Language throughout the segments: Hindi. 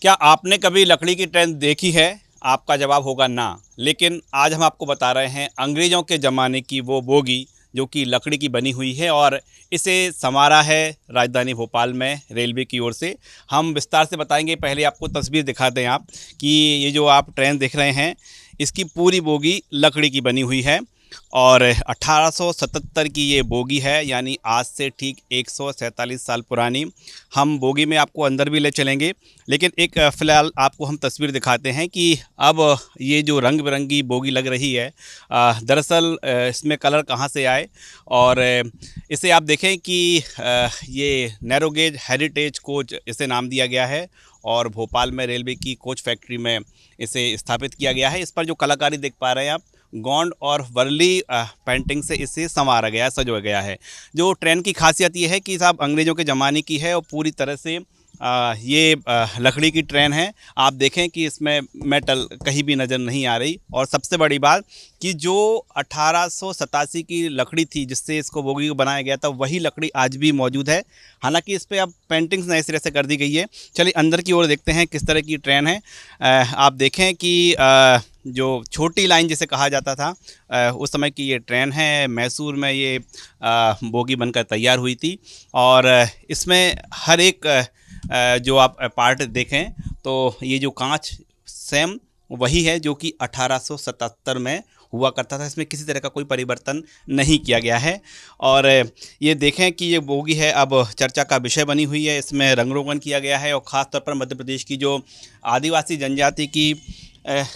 क्या आपने कभी लकड़ी की ट्रेन देखी है? आपका जवाब होगा ना। लेकिन आज हम आपको बता रहे हैं अंग्रेज़ों के ज़माने की वो बोगी जो कि लकड़ी की बनी हुई है और इसे सँवारा है राजधानी भोपाल में रेलवे की ओर से। हम विस्तार से बताएँगे, पहले आपको तस्वीर दिखा दें आप कि ये जो आप ट्रेन देख रहे हैं, इसकी पूरी बोगी लकड़ी की बनी हुई है और 1877 की ये बोगी है, यानी आज से ठीक 147 साल पुरानी। हम बोगी में आपको अंदर भी ले चलेंगे, लेकिन एक फ़िलहाल आपको हम तस्वीर दिखाते हैं कि अब ये जो रंग-बिरंगी बोगी लग रही है, दरअसल इसमें कलर कहाँ से आए और इसे आप देखें कि ये नैरो गेज हेरिटेज कोच इसे नाम दिया गया है और भोपाल में रेलवे की कोच फैक्ट्री में इसे स्थापित किया गया है। इस पर जो कलाकारी देख पा रहे हैं आप, गोंड और वर्ली पेंटिंग से इसे सँवारा गया है, सजोया गया है। जो ट्रेन की ख़ासियत ये है कि साहब अंग्रेज़ों के ज़माने की है और पूरी तरह से ये लकड़ी की ट्रेन है। आप देखें कि इसमें मेटल कहीं भी नज़र नहीं आ रही और सबसे बड़ी बात कि जो 1887 की लकड़ी थी जिससे इसको बोगी को बनाया गया था, वही लकड़ी आज भी मौजूद है। हालाँकि इस पे अब पेंटिंग्स नए सिरे से कर दी गई है। चलिए अंदर की ओर देखते हैं किस तरह की ट्रेन है। आप देखें कि जो छोटी लाइन जिसे कहा जाता था, उस समय की ये ट्रेन है। मैसूर में ये बोगी बनकर तैयार हुई थी और इसमें हर एक जो आप पार्ट देखें तो ये जो कांच सेम वही है जो कि 1877 में हुआ करता था। इसमें किसी तरह का कोई परिवर्तन नहीं किया गया है और ये देखें कि ये बोगी है अब चर्चा का विषय बनी हुई है। इसमें रंग रोगन किया गया है और ख़ास तौर पर मध्य प्रदेश की जो आदिवासी जनजाति की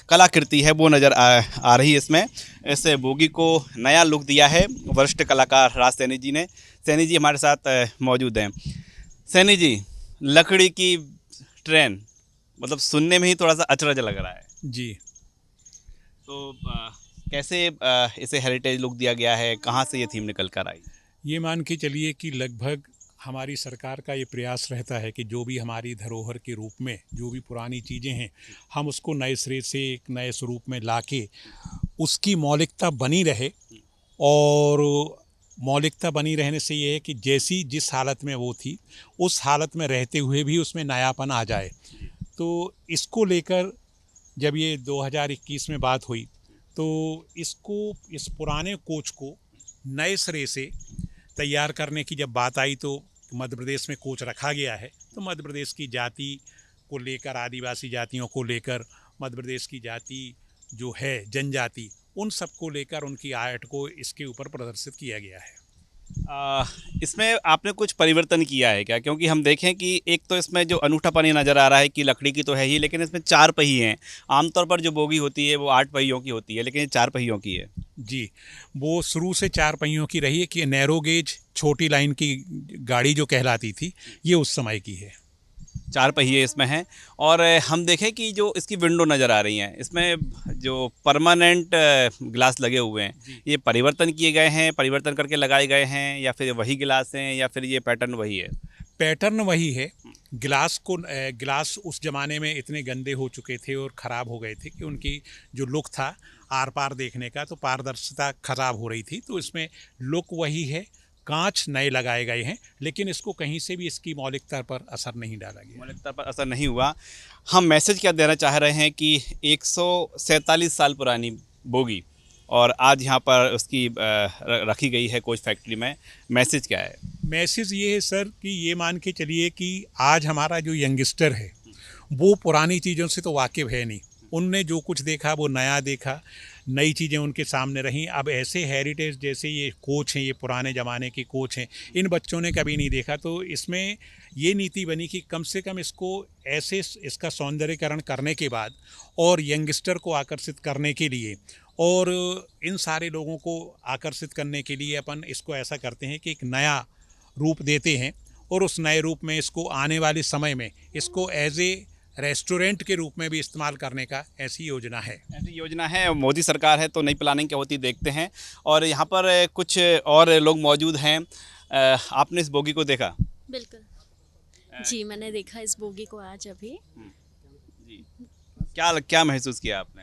कलाकृति है वो नज़र आ रही है इसमें। इस बोगी को नया लुक दिया है वरिष्ठ कलाकार राज सैनी जी ने। सैनी जी हमारे साथ मौजूद हैं। सैनी जी, लकड़ी की ट्रेन मतलब सुनने में ही थोड़ा-सा अचरज लग रहा है। जी। तो कैसे इसे हेरिटेज लुक दिया गया है? कहाँ से ये थीम निकल कर आई? ये मान के चलिए कि लगभग हमारी सरकार का ये प्रयास रहता है कि जो भी हमारी धरोहर के रूप में जो भी पुरानी चीज़ें हैं, हम उसको नए सिरे से एक नए स्वरूप में लाके उसकी मौलिकता बनी रहे। और मौलिकता बनी रहने से ये है कि जैसी जिस हालत में वो थी, उस हालत में रहते हुए भी उसमें नयापन आ जाए। तो इसको लेकर जब ये 2021 में बात हुई, तो इसको इस पुराने कोच को नए सिरे से तैयार करने की जब बात आई, तो मध्य प्रदेश में कोच रखा गया है। तो मध्य प्रदेश की जाति को लेकर, आदिवासी जातियों को लेकर, मध्य प्रदेश की जाति जो है जनजाति, उन सबको लेकर उनकी आर्ट को इसके ऊपर प्रदर्शित किया गया है। अ, इसमें आपने कुछ परिवर्तन किया है क्या? क्योंकि हम देखें कि एक तो इसमें जो अनूठापन ये नज़र आ रहा है कि लकड़ी की तो है ही, लेकिन इसमें 4 पहिए हैं। आमतौर पर जो बोगी होती है वो 8 पहियों की होती है, लेकिन ये 4 पहियों की है। जी, वो शुरू से चार पहियों की रही है कि नैरो गेज छोटी लाइन की गाड़ी जो कहलाती थी, ये उस समय की है। 4 पहिए इसमें हैं और हम देखें कि जो इसकी विंडो नज़र आ रही हैं, इसमें जो परमानेंट ग्लास लगे हुए हैं, जी। ये परिवर्तन किए गए हैं, परिवर्तन करके लगाए गए हैं या फिर वही ग्लास हैं या फिर ये पैटर्न वही है? पैटर्न वही है। गिलास उस ज़माने में इतने गंदे हो चुके थे और ख़राब हो गए थे कि उनकी जो लुक था आर पार देखने का, तो पारदर्शिता ख़राब हो रही थी। तो इसमें लुक वही है, कांच नए लगाए गए हैं, लेकिन इसको कहीं से भी इसकी मौलिकता पर असर नहीं डाला गया। मौलिकता पर असर नहीं हुआ। हम मैसेज क्या देना चाह रहे हैं कि 147 साल पुरानी बोगी और आज यहाँ पर उसकी रखी गई है कोच फैक्ट्री में, मैसेज क्या है? मैसेज ये है सर कि ये मान के चलिए कि आज हमारा जो यंगस्टर है, वो पुरानी चीज़ों से तो वाकिफ़ है नहीं। उनने जो कुछ देखा वो नया देखा, नई चीज़ें उनके सामने रहीं। अब ऐसे हेरिटेज जैसे ये कोच हैं, ये पुराने ज़माने की कोच हैं, इन बच्चों ने कभी नहीं देखा। तो इसमें ये नीति बनी कि कम से कम इसको ऐसे इसका सौंदर्यीकरण करने के बाद और यंगस्टर को आकर्षित करने के लिए और इन सारे लोगों को आकर्षित करने के लिए अपन इसको ऐसा करते हैं कि एक नया रूप देते हैं और उस नए रूप में इसको आने वाले समय में इसको एज ए रेस्टोरेंट के रूप में भी इस्तेमाल करने का ऐसी योजना है। ऐसी योजना है, मोदी सरकार है तो नई प्लानिंग क्या होती देखते हैं और यहाँ पर कुछ और लोग मौजूद हैं। आपने इस बोगी को देखा? बिल्कुल। अ, जी, मैंने देखा इस बोगी को आज अभी। हुँ, जी। क्या क्या महसूस किया आपने?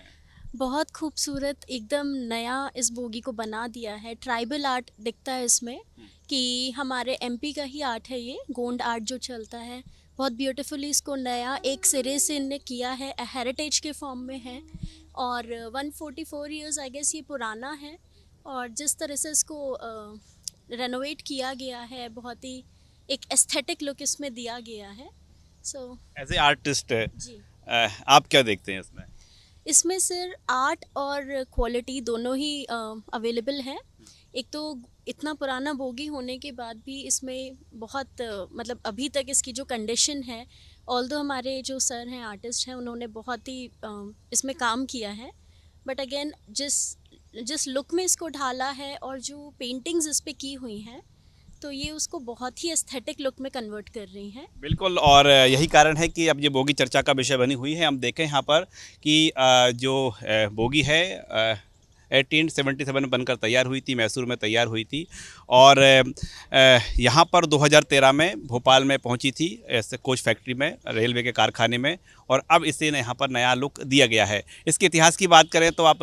बहुत खूबसूरत एकदम नया इस बोगी को बना दिया है। ट्राइबल आर्ट दिखता है इसमें हुँ, कि हमारे एमपी का ही आर्ट है ये, गोंड आर्ट जो चलता है, बहुत ब्यूटीफुली इसको नया एक सिरे से इनने किया है, हेरिटेज के फॉर्म में है और 144 इयर्स आई गेस ये पुराना है। और जिस तरह से इसको रेनोवेट किया गया है, बहुत ही एक एस्थेटिक लुक इसमें दिया गया है। सो एज ए आर्टिस्ट जी, आप क्या देखते हैं इसमें? इसमें सिर्फ आर्ट और क्वालिटी दोनों ही अवेलेबल है। एक तो इतना पुराना बोगी होने के बाद भी इसमें बहुत मतलब अभी तक इसकी जो कंडीशन है, ऑल्दो हमारे जो सर हैं आर्टिस्ट हैं उन्होंने बहुत ही इसमें काम किया है, बट अगेन जिस लुक में इसको ढाला है और जो पेंटिंग्स इस पे की हुई हैं, तो ये उसको बहुत ही एस्थेटिक लुक में कन्वर्ट कर रही हैं। बिल्कुल, और यही कारण है कि अब ये बोगी चर्चा का विषय बनी हुई है। हम देखें यहाँ पर कि जो बोगी है 1877 में बनकर तैयार हुई थी, मैसूर में तैयार हुई थी और यहाँ पर 2013 में भोपाल में पहुँची थी ऐसे कोच फैक्ट्री में, रेलवे के कारखाने में, और अब इसे यहाँ पर नया लुक दिया गया है। इसके इतिहास की बात करें तो आप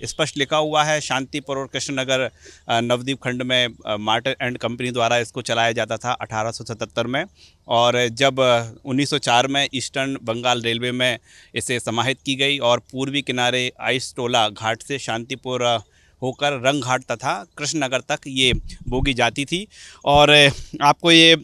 स्पष्ट लिखा हुआ है शांतिपुर और कृष्णनगर नवद्वीप खंड में मार्टर एंड कंपनी द्वारा इसको चलाया जाता था 1877 में, और जब 1904 में ईस्टर्न बंगाल रेलवे में इसे समाहित की गई और पूर्वी किनारे आइस टोला घाट से शांतिपुर होकर रंग घाट तथा कृष्णनगर तक ये बोगी जाती थी। और आपको ये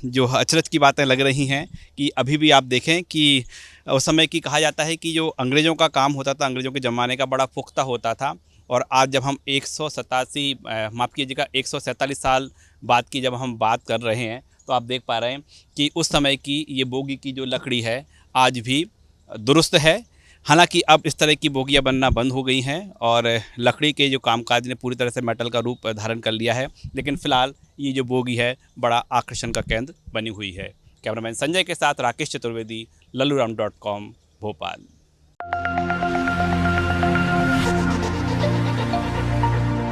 जो अचरज की बातें लग रही हैं कि अभी भी आप देखें कि उस समय की कहा जाता है कि जो अंग्रेज़ों का काम होता था, अंग्रेज़ों के ज़माने का बड़ा पुख्ता होता था, और आज जब हम 187 माफ़ कीजिएगा 147 साल बाद की जब हम बात कर रहे हैं, तो आप देख पा रहे हैं कि उस समय की ये बोगी की जो लकड़ी है आज भी दुरुस्त है। हालांकि अब इस तरह की बोगियां बनना बंद हो गई हैं और लकड़ी के जो कामकाज ने पूरी तरह से मेटल का रूप धारण कर लिया है, लेकिन फ़िलहाल ये जो बोगी है बड़ा आकर्षण का केंद्र बनी हुई है। कैमरामैन संजय के साथ राकेश चतुर्वेदी, लल्लूराम.com, भोपाल।